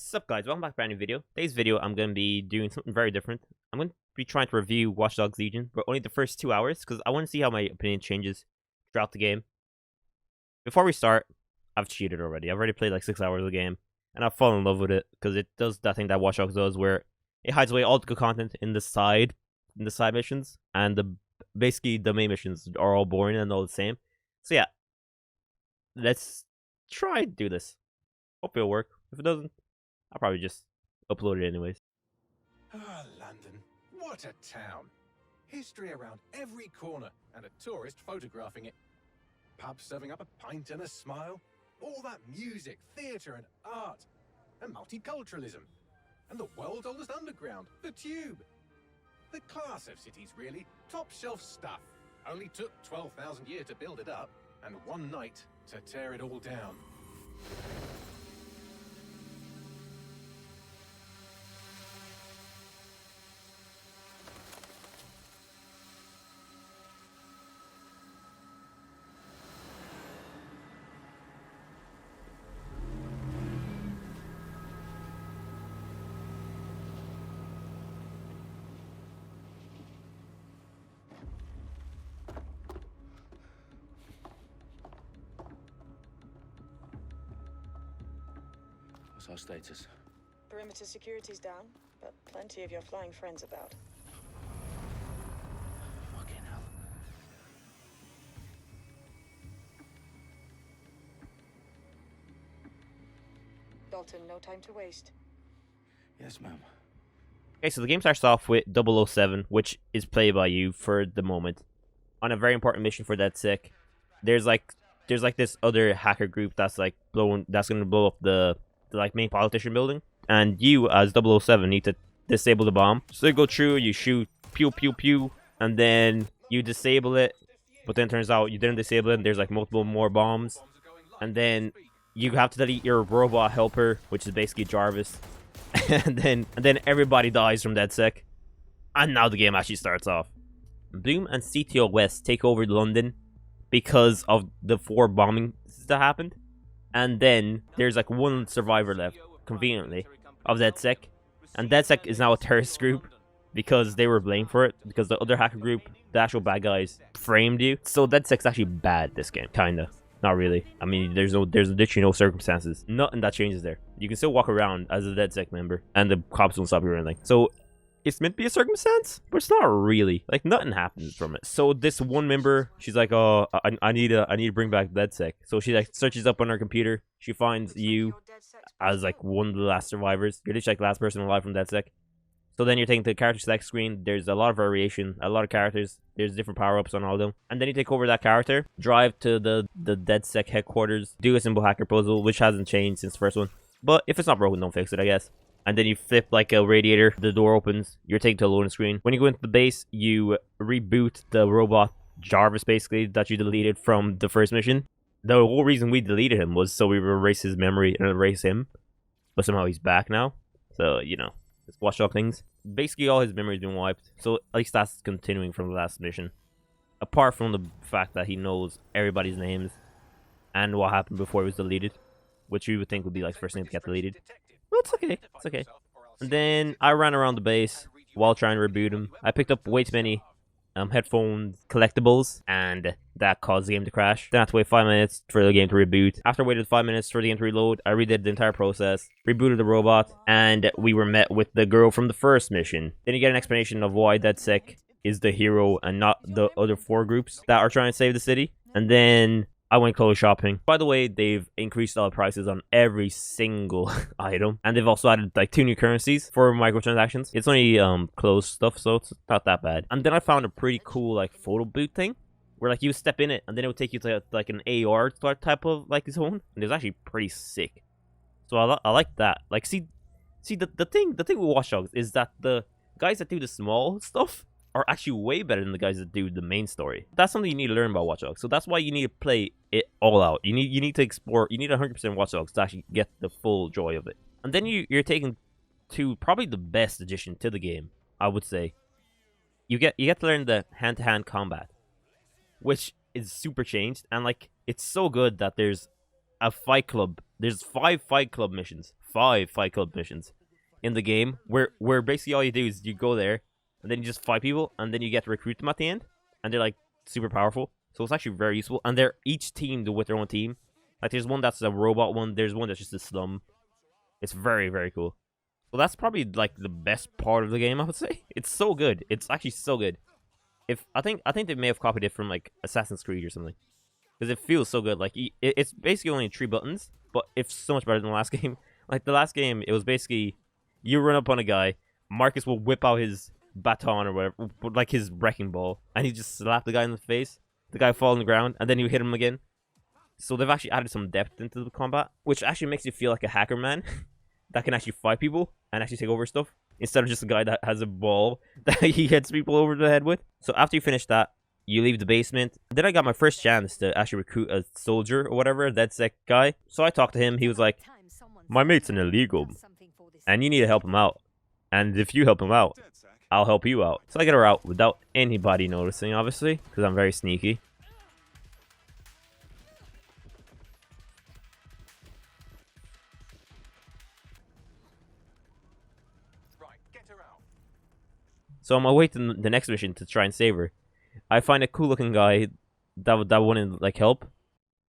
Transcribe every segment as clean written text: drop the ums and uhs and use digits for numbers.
What's up, guys? Welcome back to a brand new video. Today's video, I'm going to be doing something very different. I'm going to be trying to review Watch Dogs Legion, but only the first 2 hours, because I want to see how my opinion changes throughout the game. Before we start, I've cheated already. I've already played like 6 hours of the game, and I've fallen in love with it, because it does that thing that Watch Dogs does, where it hides away all the good content in the side missions, and basically the main missions are all boring and all the same. So yeah, let's try to do this. Hope it'll work. If it doesn't, I'll probably just upload it anyways. Ah, London. What a town. History around every corner and a tourist photographing it. Pubs serving up a pint and a smile. All that music, theatre and art. And multiculturalism. And the world's oldest underground, the Tube. The class of cities, really. Top shelf stuff. Only took 12,000 years to build it up and one night to tear it all down. What's our status? Perimeter security's down, but plenty of your flying friends about. Fucking hell. Dalton, no time to waste. Yes, ma'am. Okay, so the game starts off with 007, which is played by you for the moment, on a very important mission for DedSec. There's like this other hacker group that's gonna blow up the main politician building, and you as 007 need to disable the bomb. So you go through, you shoot, pew pew pew, and then you disable it, but then it turns out you didn't disable it, and there's like multiple more bombs, and then you have to delete your robot helper, which is basically Jarvis, and then everybody dies from DedSec, and now the game actually starts off. Bloom and CTO West take over London because of the 4 bombings that happened. And then there's like one survivor left, conveniently, of DedSec. And DedSec is now a terrorist group because they were blamed for it. Because the other hacker group, the actual bad guys, framed you. So DedSec's actually bad this game, kinda. Not really. I mean, there's literally no circumstances. Nothing that changes there. You can still walk around as a DedSec member, and the cops won't stop you or anything. So it's meant to be a circumstance, but it's not really. Like, nothing happens from it. So this one member, she's like, oh, I need to bring back DedSec. So she like searches up on her computer. She finds you as like one of the last survivors. You're literally like the last person alive from DedSec. So then you're taken to the character select screen. There's a lot of variation, a lot of characters. There's different power-ups on all of them. And then you take over that character, drive to the DedSec headquarters, do a simple hacker puzzle, which hasn't changed since the first one. But if it's not broken, don't fix it, I guess. And then you flip like a radiator, the door opens, you're taken to a loading screen. When you go into the base, you reboot the robot Jarvis, basically, that you deleted from the first mission. The whole reason we deleted him was so we would erase his memory and erase him. But somehow he's back now. So, you know, it's Watch Dogs things. Basically, all his memory's been wiped. So, at least that's continuing from the last mission. Apart from the fact that he knows everybody's names and what happened before he was deleted. Which you would think would be like the first thing to get deleted. Well, it's okay. It's okay. And then I ran around the base while trying to reboot him. I picked up way too many headphone collectibles, and that caused the game to crash. Then I had to wait 5 minutes for the game to reboot. After I waited 5 minutes for the game to reload, I redid the entire process, rebooted the robot, and we were met with the girl from the first mission. Then you get an explanation of why DedSec is the hero and not the other 4 groups that are trying to save the city. And then I went clothes shopping. By the way, they've increased all the prices on every single item. And they've also added like 2 new currencies for microtransactions. It's only clothes stuff, so it's not that bad. And then I found a pretty cool like photo booth thing. Where like you step in it and then it would take you to like an AR type of like zone. And it was actually pretty sick. So I like that. Like see the thing with Watch Dogs is that the guys that do the small stuff are actually way better than the guys that do the main story. That's something you need to learn about Watch Dogs. So that's why you need to play it all out. You need to explore. You need 100% Watch Dogs to actually get the full joy of it. And then you're taken to probably the best addition to the game, I would say. You get to learn the hand-to-hand combat, which is super changed, and like it's so good that there's a fight club. There's 5 fight club missions. 5 Fight Club missions in the game, where basically all you do is you go there, and then you just fight people, and then you get to recruit them at the end, and they're like super powerful. So it's actually very useful, and they're each teamed with their own team. Like there's one that's a robot one, there's one that's just a slum. It's very, very cool. So that's probably like the best part of the game, I would say. It's so good. It's actually so good. If I think they may have copied it from like Assassin's Creed or something, because it feels so good. Like it's basically only 3 buttons, but it's so much better than the last game. Like the last game, it was basically you run up on a guy, Marcus will whip out his baton or whatever, like his wrecking ball, and he just slap the guy in the face. The guy fall on the ground, and then you hit him again. So they've actually added some depth into the combat, which actually makes you feel like a hacker man that can actually fight people and actually take over stuff, instead of just a guy that has a ball that he hits people over the head with. So after you finish that, you leave the basement. Then I got my first chance to actually recruit a soldier or whatever, a DedSec guy. So I talked to him. He was like, my mate's an illegal, and you need to help him out. And if you help him out, I'll help you out. So I get her out without anybody noticing, obviously, because I'm very sneaky. So on my way to the next mission to try and save her, I find a cool looking guy that wanted like help.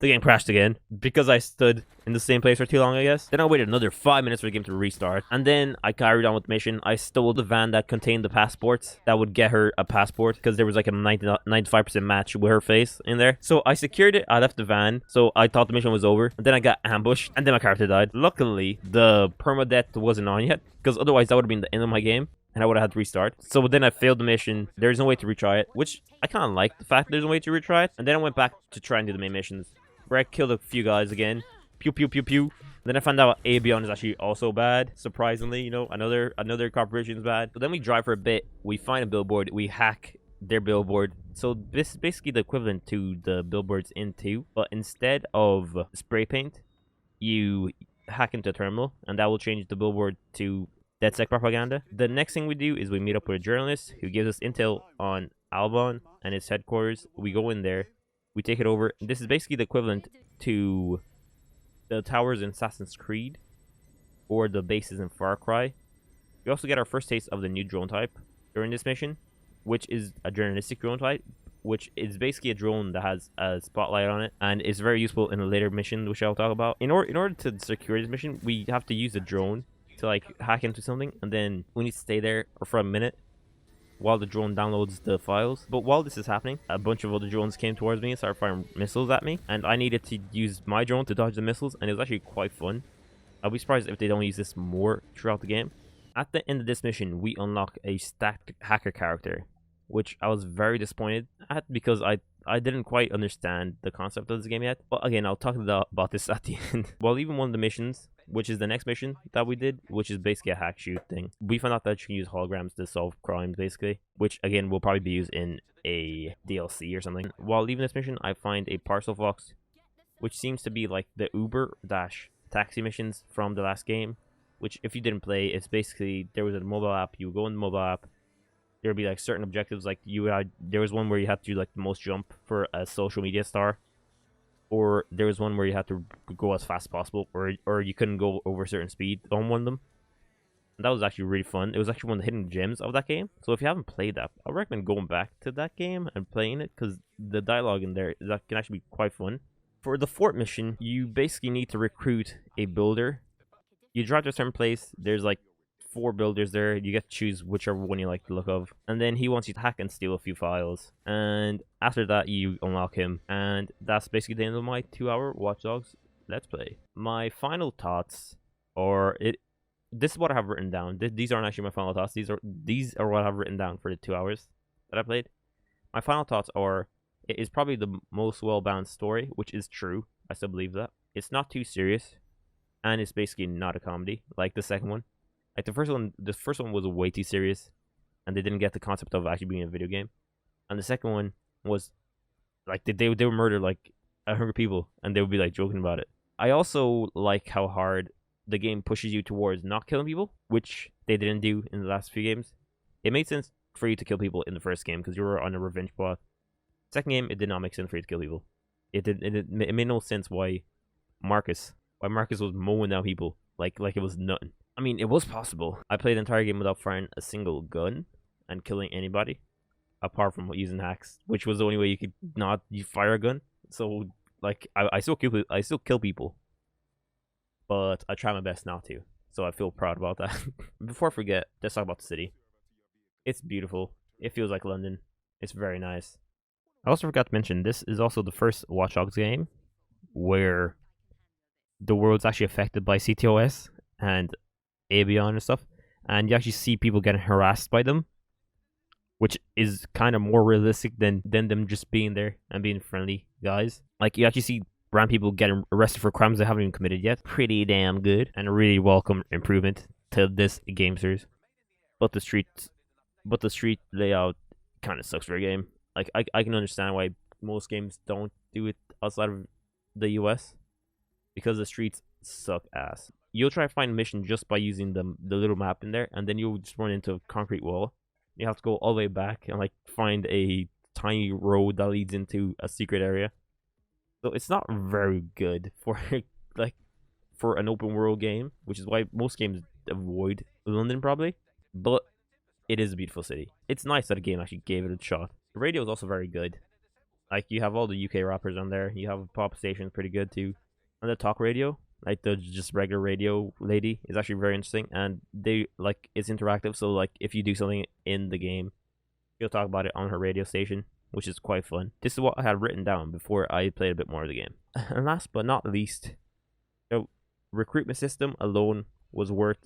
The game crashed again because I stood in the same place for too long, I guess. Then I waited another 5 minutes for the game to restart, and then I carried on with the mission. I stole the van that contained the passports that would get her a passport, because there was like a 95% match with her face in there. So I secured it. I left the van, so I thought the mission was over. And then I got ambushed, and then my character died. Luckily, the permadeath wasn't on yet, because otherwise that would have been the end of my game, and I would have had to restart. So then I failed the mission. There's no way to retry it, which I kind of like the fact there's no way to retry it. And then I went back to try and do the main missions, where I killed a few guys again. Pew, pew, pew, pew. Then I found out Avion is actually also bad, surprisingly. You know, another corporation is bad. So then we drive for a bit. We find a billboard. We hack their billboard. So this is basically the equivalent to the billboards in 2. But instead of spray paint, you hack into a terminal, and that will change the billboard to DedSec propaganda. The next thing we do is we meet up with a journalist who gives us intel on Albon and its headquarters. We go in there. We take it over. This is basically the equivalent to the towers in Assassin's Creed or the bases in Far Cry. We also get our first taste of the new drone type during this mission, which is a journalistic drone type, which is basically a drone that has a spotlight on it, and is very useful in a later mission, which I'll talk about. In order to secure this mission, we have to use a drone to like hack into something, and then we need to stay there for a minute while the drone downloads the files. But while this is happening, a bunch of other drones came towards me and started firing missiles at me, and I needed to use my drone to dodge the missiles, and it was actually quite fun. I'll be surprised if they don't use this more throughout the game. At the end of this mission, we unlock a stacked hacker character, which I was very disappointed at, because I didn't quite understand the concept of this game yet. But again, I'll talk about this at the end. While even one of the missions, which is the next mission that we did, which is basically a hack shoot thing, we found out that you can use holograms to solve crimes, basically, which again will probably be used in a DLC or something. While leaving this mission, I find a parcel box, which seems to be like the Uber-taxi missions from the last game, which if you didn't play, it's basically, there was a mobile app, you would go in the mobile app, there would be like certain objectives, like there was one where you had to do like the most jump for a social media star, or there was one where you had to go as fast as possible, or you couldn't go over a certain speed on one of them. And that was actually really fun. It was actually one of the hidden gems of that game. So if you haven't played that, I recommend going back to that game and playing it, because the dialogue in there that can actually be quite fun. For the fort mission, you basically need to recruit a builder. You drive to a certain place. There's like 4 builders there. You get to choose whichever one you like the look of, and then he wants you to hack and steal a few files, and after that you unlock him. And that's basically the end of my 2-hour Watch Dogs let's play. My final thoughts are this is what I have written down. These aren't actually my final thoughts. These are what I've written down for the 2 hours that I played. My final thoughts are, it is probably the most well-balanced story, which is true. I still believe that. It's not too serious, and it's basically not a comedy like the second one. Like the first one was way too serious, and they didn't get the concept of actually being a video game. And the second one was like they would murder like 100 people, and they would be like joking about it. I also like how hard the game pushes you towards not killing people, which they didn't do in the last few games. It made sense for you to kill people in the first game because you were on a revenge plot. Second game, it did not make sense for you to kill people. It made no sense why Marcus was mowing down people like it was nothing. I mean, it was possible. I played the entire game without firing a single gun and killing anybody, apart from using hacks, which was the only way you could not fire a gun. So like I still kill people, but I try my best not to. So I feel proud about that. Before I forget, let's talk about the city. It's beautiful. It feels like London. It's very nice. I also forgot to mention this is also the first Watch Dogs game where the world's actually affected by CTOS and Avion and stuff, and you actually see people getting harassed by them, which is kind of more realistic than them just being there and being friendly guys. Like, you actually see random people getting arrested for crimes they haven't even committed yet. Pretty damn good, and a really welcome improvement to this game series. But the street layout kind of sucks for a game. Like, I can understand why most games don't do it outside of the US, because the streets suck ass. You'll try to find a mission just by using the little map in there, and then you'll just run into a concrete wall. You have to go all the way back and like find a tiny road that leads into a secret area. So it's not very good for like for an open world game, which is why most games avoid London probably. But it is a beautiful city. It's nice that a game actually gave it a shot. The radio is also very good. Like, you have all the UK rappers on there. You have a pop station, pretty good too. And the talk radio, like the just regular radio lady, is actually very interesting. And they like it's interactive. So like if you do something in the game, she'll talk about it on her radio station, which is quite fun. This is what I had written down before I played a bit more of the game. And last but not least, the recruitment system alone was worth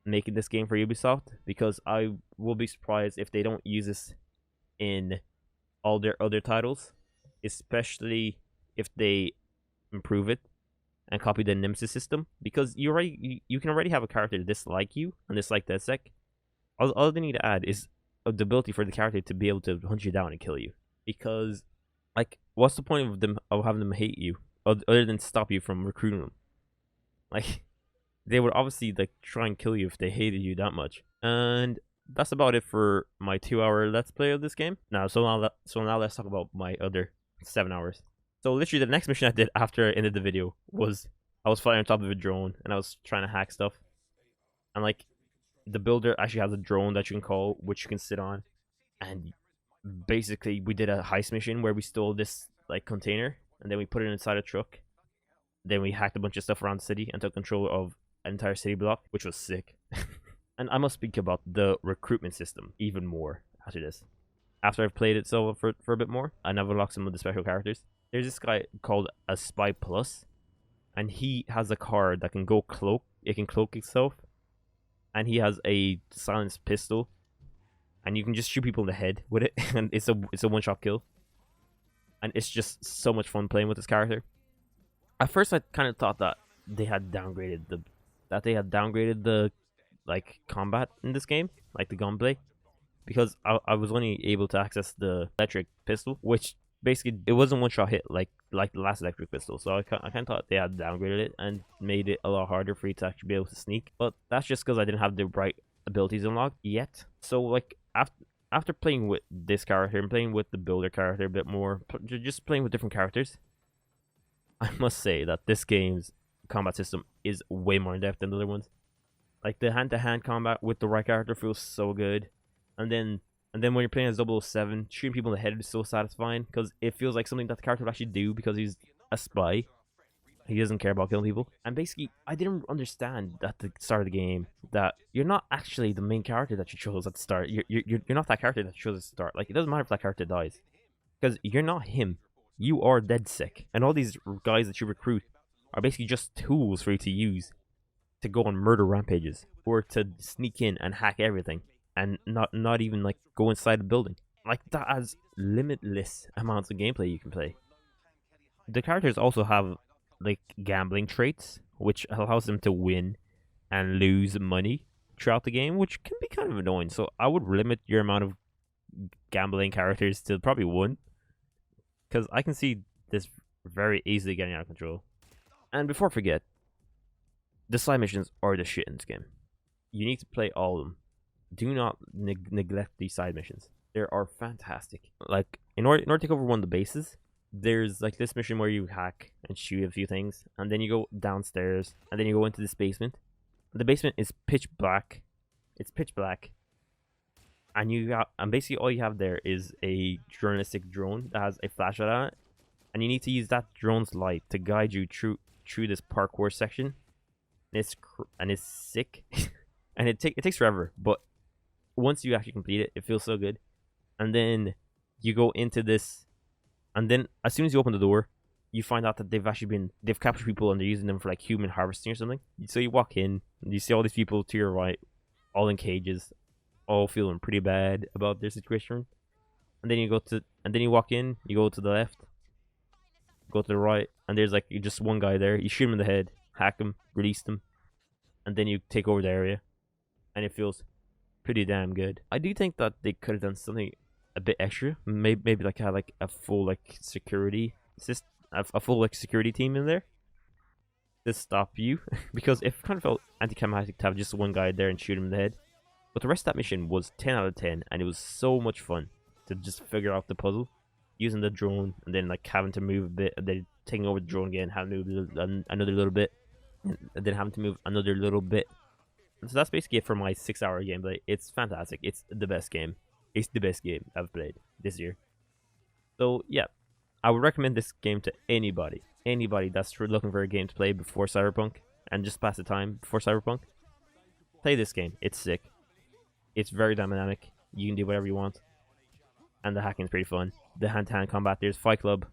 making this game for Ubisoft, because I will be surprised if they don't use this in all their other titles, especially if they improve it and copy the Nemesis system, because you can already have a character dislike you and dislike DedSec. All they need to add is the ability for the character to be able to hunt you down and kill you. Because, like, what's the point of having them hate you other than stop you from recruiting them? Like, they would obviously like try and kill you if they hated you that much. And that's about it for my 2-hour let's play of this game. So now let's talk about my other 7 hours. So literally the next mission I did after I ended the video was I was flying on top of a drone and I was trying to hack stuff. And like, the builder actually has a drone that you can call, which you can sit on. And basically we did a heist mission where we stole this like container and then we put it inside a truck. Then we hacked a bunch of stuff around the city and took control of an entire city block, which was sick. And I must speak about the recruitment system even more after this. After I've played it for a bit more, and I've unlocked some of the special characters. There's this guy called a Spy Plus, and he has a card that can go cloak. It can cloak itself, and he has a silenced pistol, and you can just shoot people in the head with it, and it's a one-shot kill. And it's just so much fun playing with this character. At first, I kind of thought that they had downgraded the like combat in this game, like the gunplay, because I was only able to access the electric pistol, which basically it wasn't one shot hit like the last electric pistol. So I kind of thought they had downgraded it and made it a lot harder for you to actually be able to sneak. But that's just because I didn't have the right abilities unlocked yet. So like after playing with this character and playing with the builder character a bit more, just playing with different characters, I must say that this game's combat system is way more in depth than the other ones. Like, the hand-to-hand combat with the right character feels so good, and then when you're playing as 007, shooting people in the head is so satisfying because it feels like something that the character would actually do because he's a spy. He doesn't care about killing people. And basically, I didn't understand at the start of the game that you're not actually the main character that you chose at the start. You're not that character that you chose at the start. Like, it doesn't matter if that character dies, because you're not him. You are DedSec, and all these guys that you recruit are basically just tools for you to use to go on murder rampages or to sneak in and hack everything and not even like go inside the building. Like, that has limitless amounts of gameplay you can play. The characters also have like gambling traits, which allows them to win and lose money throughout the game, which can be kind of annoying. So I would limit your amount of gambling characters to probably one, because I can see this very easily getting out of control. And before I forget, the side missions are the shit in this game. You need to play all of them. Do not neglect these side missions. They are fantastic. Like, in order to take over one of the bases, there's like this mission where you hack and shoot a few things, and then you go downstairs, and then you go into this basement. The basement is pitch black. It's pitch black, and basically all you have there is a journalistic drone that has a flashlight on it, and you need to use that drone's light to guide you through this parkour section. And it's sick, and it takes forever, but once you actually complete it, it feels so good. And then you go into this, and then as soon as you open the door, you find out that they've captured people and they're using them for like human harvesting or something. So you walk in, and you see all these people to your right, all in cages, all feeling pretty bad about their situation. And then you walk in, you go to the left, go to the right, and there's like just one guy there. You shoot him in the head, hack him, release them, and then you take over the area, and it feels pretty damn good. I do think that they could have done something a bit extra. Maybe like had like a full like security system, a full like security team in there to stop you, because it kind of felt anticlimactic to have just one guy there and shoot him in the head. But the rest of that mission was 10 out of 10, and it was so much fun to just figure out the puzzle using the drone, and then like having to move a bit, and then taking over the drone again, having to move another little bit, and then having to move another little bit. And so that's basically it for my 6-hour gameplay. It's fantastic. It's the best game. It's the best game I've played this year. So yeah, I would recommend this game to anybody that's looking for a game to play before Cyberpunk and just pass the time before Cyberpunk. Play this game. It's sick. It's very dynamic. You can do whatever you want, and the hacking is pretty fun. The hand-to-hand combat. There's Fight Club,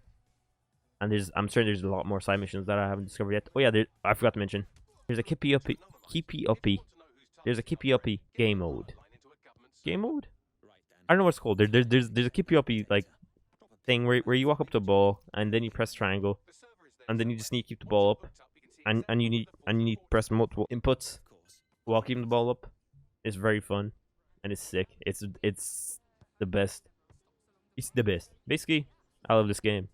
and I'm certain there's a lot more side missions that I haven't discovered yet. Oh yeah, I forgot to mention. There's a keepy uppy. There's a keepy uppy game mode. Game mode? I don't know what it's called. There's a keepy uppy like thing where you walk up to a ball, and then you press triangle, and then you just need to keep the ball up, and you need to press multiple inputs while keeping the ball up. It's very fun, and it's sick. It's the best. It's the best. Basically, I love this game.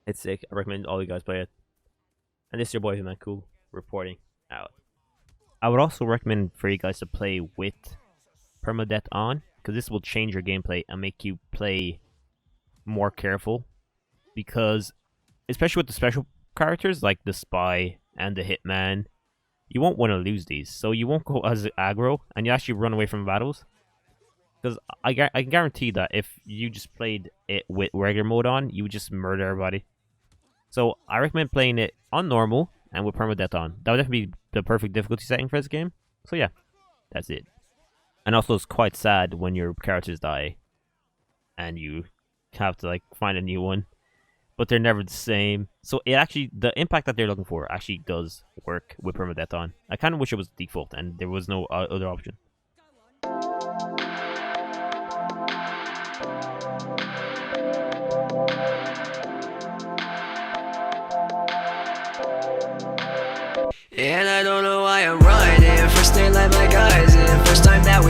It's sick. I recommend all you guys play it. And this is your boy, Man Cool, reporting out. I would also recommend for you guys to play with permadeath on, because this will change your gameplay and make you play more careful. Because, especially with the special characters like the spy and the hitman, you won't want to lose these. So you won't go as aggro, and you actually run away from battles. Because I can guarantee that if you just played it with regular mode on, you would just murder everybody. So I recommend playing it on normal and with permadeath on. That would definitely be the perfect difficulty setting for this game. So yeah, that's it. And also it's quite sad when your characters die and you have to like find a new one, but they're never the same. So it actually, the impact that they're looking for actually does work with permadeath on. I kind of wish it was default and there was no other option. And I don't know why I'm running. First name like my guys, and first time that we